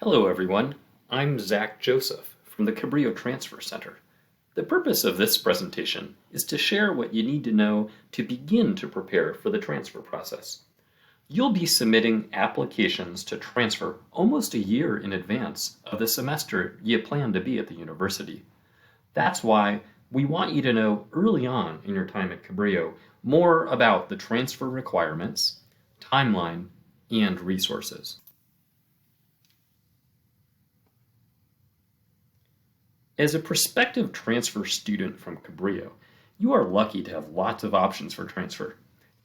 Hello everyone, I'm Zach Joseph from the Cabrillo Transfer Center. The purpose of this presentation is to share what you need to know to begin to prepare for the transfer process. You'll be submitting applications to transfer almost a year in advance of the semester you plan to be at the university. That's why we want you to know early on in your time at Cabrillo more about the transfer requirements, timeline, and resources. As a prospective transfer student from Cabrillo, you are lucky to have lots of options for transfer.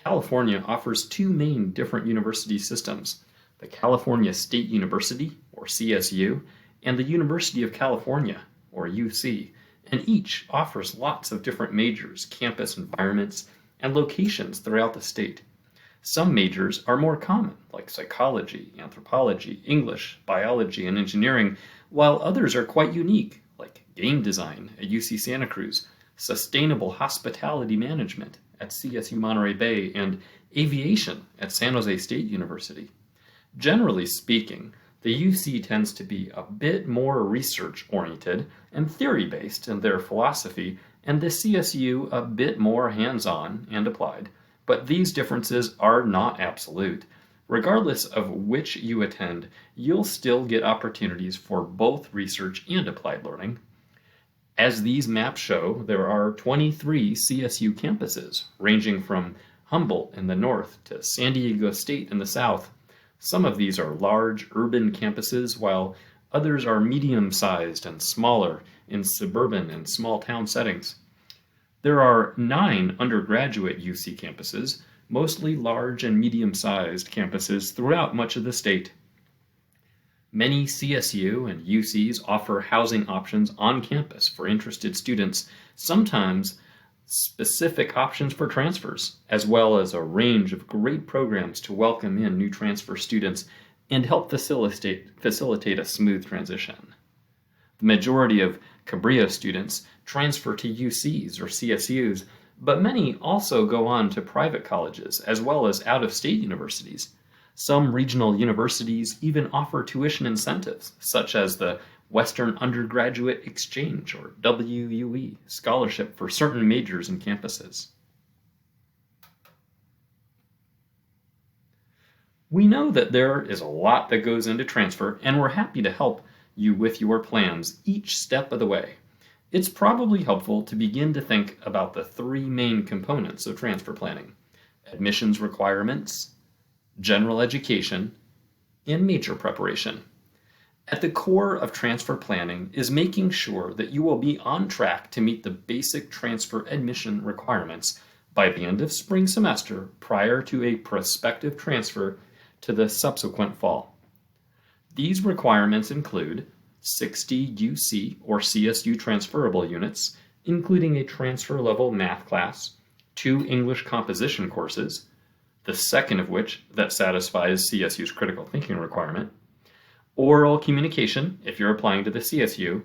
California offers two main different university systems, the California State University, or CSU, and the University of California, or UC, and each offers lots of different majors, campus environments, and locations throughout the state. Some majors are more common, like psychology, anthropology, English, biology, and engineering, while others are quite unique, like game design at UC Santa Cruz, sustainable hospitality management at CSU Monterey Bay, and aviation at San Jose State University. Generally speaking, the UC tends to be a bit more research-oriented and theory-based in their philosophy, and the CSU a bit more hands-on and applied. But these differences are not absolute. Regardless of which you attend, you'll still get opportunities for both research and applied learning. As these maps show, there are 23 CSU campuses, ranging from Humboldt in the north to San Diego State in the south. Some of these are large urban campuses, while others are medium-sized and smaller in suburban and small-town settings. There are 9 undergraduate UC campuses, mostly large and medium-sized campuses throughout much of the state. Many CSU and UCs offer housing options on campus for interested students, sometimes specific options for transfers, as well as a range of great programs to welcome in new transfer students and help facilitate a smooth transition. The majority of Cabrillo students transfer to UCs or CSUs, but many also go on to private colleges as well as out-of-state universities. Some regional universities even offer tuition incentives, such as the Western Undergraduate Exchange, or WUE, scholarship for certain majors and campuses. We know that there is a lot that goes into transfer, and we're happy to help you with your plans each step of the way. It's probably helpful to begin to think about the 3 main components of transfer planning: admissions requirements, general education, and major preparation. At the core of transfer planning is making sure that you will be on track to meet the basic transfer admission requirements by the end of spring semester prior to a prospective transfer to the subsequent fall. These requirements include 60 UC or CSU transferable units, including a transfer-level math class, 2 English composition courses, the second of which that satisfies CSU's critical thinking requirement, oral communication if you're applying to the CSU,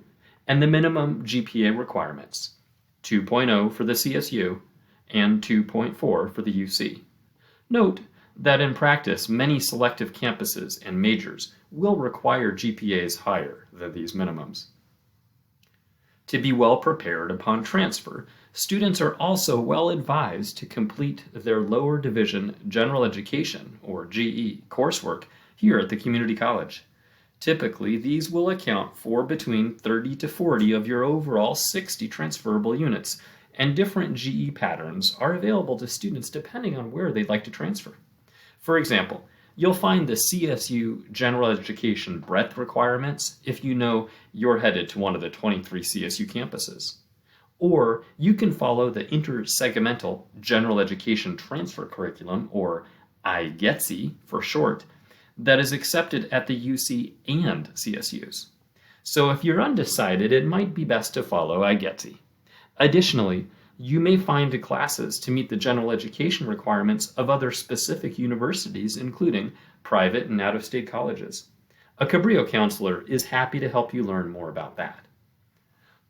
and the minimum GPA requirements, 2.0 for the CSU and 2.4 for the UC. Note that in practice, many selective campuses and majors will require GPAs higher than these minimums. To be well prepared upon transfer, students are also well advised to complete their lower division general education, or GE, coursework here at the community college. Typically, these will account for between 30 to 40 of your overall 60 transferable units, and different GE patterns are available to students depending on where they'd like to transfer. For example, you'll find the CSU general education breadth requirements if you know you're headed to one of the 23 CSU campuses. Or you can follow the intersegmental general education transfer curriculum, or IGETSI for short, that is accepted at the UC and CSUs. So if you're undecided, it might be best to follow IGETSI. Additionally, you may find classes to meet the general education requirements of other specific universities, including private and out-of-state colleges. A Cabrillo counselor is happy to help you learn more about that.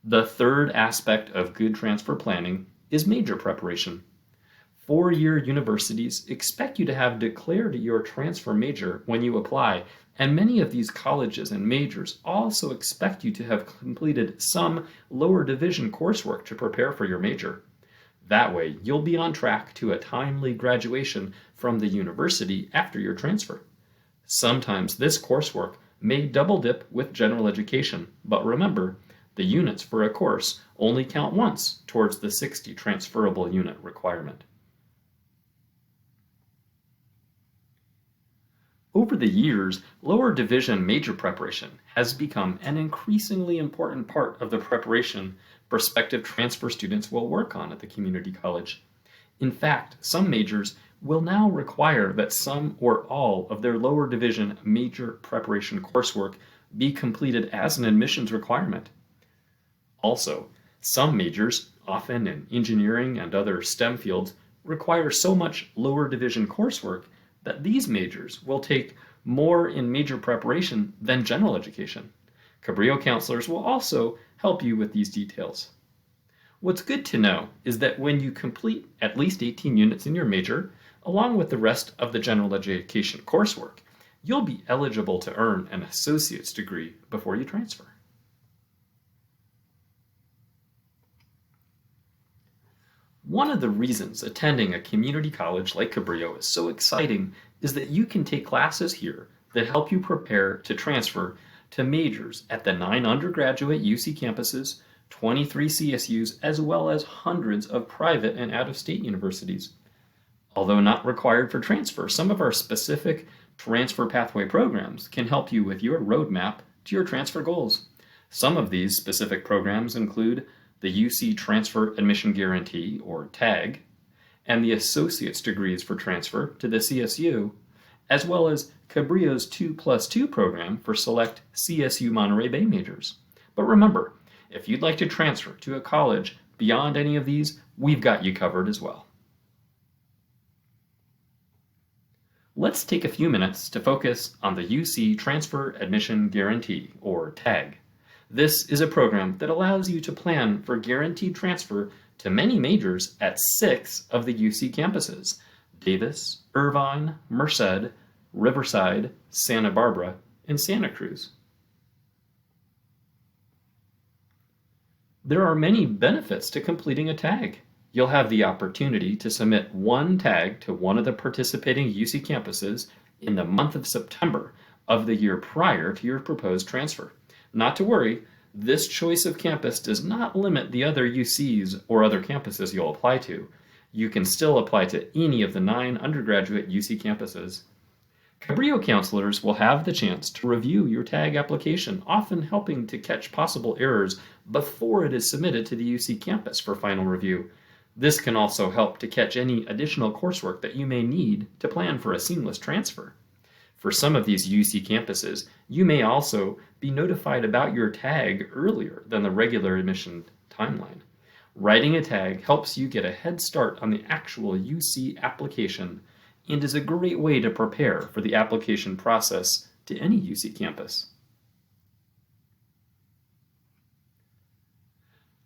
The third aspect of good transfer planning is major preparation. Four-year universities expect you to have declared your transfer major when you apply, and many of these colleges and majors also expect you to have completed some lower division coursework to prepare for your major. That way, you'll be on track to a timely graduation from the university after your transfer. Sometimes this coursework may double dip with general education, but remember, the units for a course only count once towards the 60 transferable unit requirement. Over the years, lower division major preparation has become an increasingly important part of the preparation prospective transfer students will work on at the community college. In fact, some majors will now require that some or all of their lower division major preparation coursework be completed as an admissions requirement. Also, some majors, often in engineering and other STEM fields, require so much lower division coursework that these majors will take more in major preparation than general education. Cabrillo counselors will also help you with these details. What's good to know is that when you complete at least 18 units in your major, along with the rest of the general education coursework, you'll be eligible to earn an associate's degree before you transfer. One of the reasons attending a community college like Cabrillo is so exciting is that you can take classes here that help you prepare to transfer to majors at the 9 undergraduate UC campuses, 23 CSUs, as well as hundreds of private and out-of-state universities. Although not required for transfer, some of our specific transfer pathway programs can help you with your roadmap to your transfer goals. Some of these specific programs include the UC Transfer Admission Guarantee, or TAG, and the Associate's Degrees for Transfer to the CSU, as well as Cabrillo's 2+2 program for select CSU Monterey Bay majors. But remember, if you'd like to transfer to a college beyond any of these, we've got you covered as well. Let's take a few minutes to focus on the UC Transfer Admission Guarantee, or TAG. This is a program that allows you to plan for guaranteed transfer to many majors at 6 of the UC campuses: Davis, Irvine, Merced, Riverside, Santa Barbara, and Santa Cruz. There are many benefits to completing a TAG. You'll have the opportunity to submit one TAG to one of the participating UC campuses in the month of September of the year prior to your proposed transfer. Not to worry, this choice of campus does not limit the other UCs or other campuses you'll apply to. You can still apply to any of the 9 undergraduate UC campuses. Cabrillo counselors will have the chance to review your TAG application, often helping to catch possible errors before it is submitted to the UC campus for final review. This can also help to catch any additional coursework that you may need to plan for a seamless transfer. For some of these UC campuses, you may also be notified about your TAG earlier than the regular admission timeline. Writing a TAG helps you get a head start on the actual UC application and is a great way to prepare for the application process to any UC campus.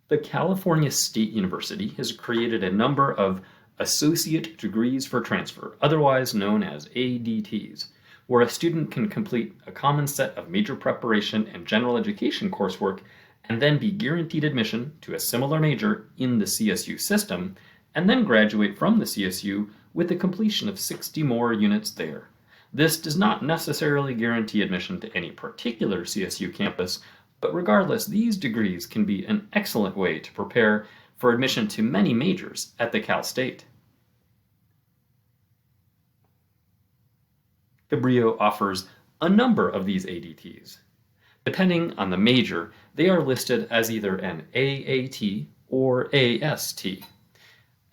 The California State University has created a number of Associate Degrees for Transfer, otherwise known as ADTs, where a student can complete a common set of major preparation and general education coursework and then be guaranteed admission to a similar major in the CSU system, and then graduate from the CSU with the completion of 60 more units there. This does not necessarily guarantee admission to any particular CSU campus, but regardless, these degrees can be an excellent way to prepare for admission to many majors at the Cal State. Cabrillo offers a number of these ADTs. Depending on the major, they are listed as either an AAT or AST.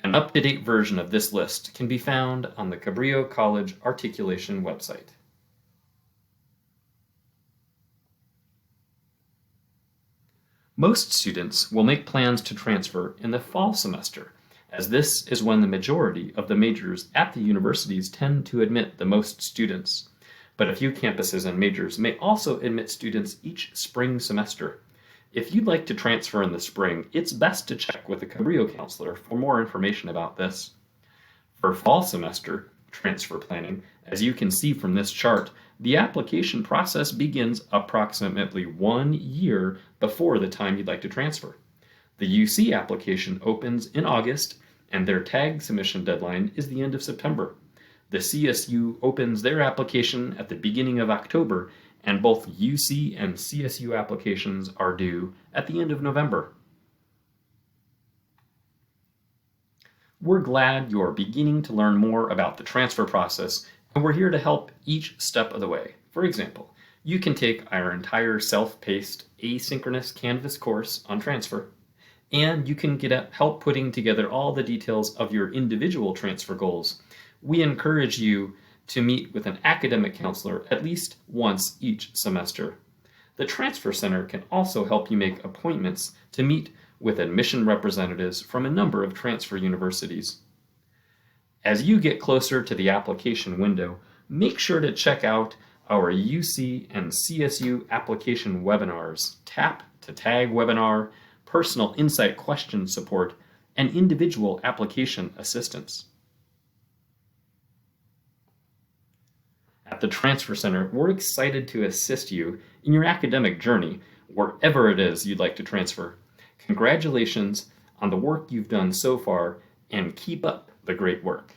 An up-to-date version of this list can be found on the Cabrillo College Articulation website. Most students will make plans to transfer in the fall semester, as this is when the majority of the majors at the universities tend to admit the most students. But a few campuses and majors may also admit students each spring semester. If you'd like to transfer in the spring, it's best to check with a Cabrillo counselor for more information about this. For fall semester transfer planning, as you can see from this chart, the application process begins approximately 1 year before the time you'd like to transfer. The UC application opens in August, and their tag submission deadline is the end of September. The CSU opens their application at the beginning of October, and both UC and CSU applications are due at the end of November. We're glad you're beginning to learn more about the transfer process, and we're here to help each step of the way. For example, you can take our entire self-paced asynchronous Canvas course on transfer, and you can get help putting together all the details of your individual transfer goals. We encourage you to meet with an academic counselor at least once each semester. The Transfer Center can also help you make appointments to meet with admission representatives from a number of transfer universities. As you get closer to the application window, make sure to check out our UC and CSU application webinars, Tap to Tag webinar, personal insight question support, and individual application assistance. At the Transfer Center, we're excited to assist you in your academic journey, wherever it is you'd like to transfer. Congratulations on the work you've done so far, and keep up the great work.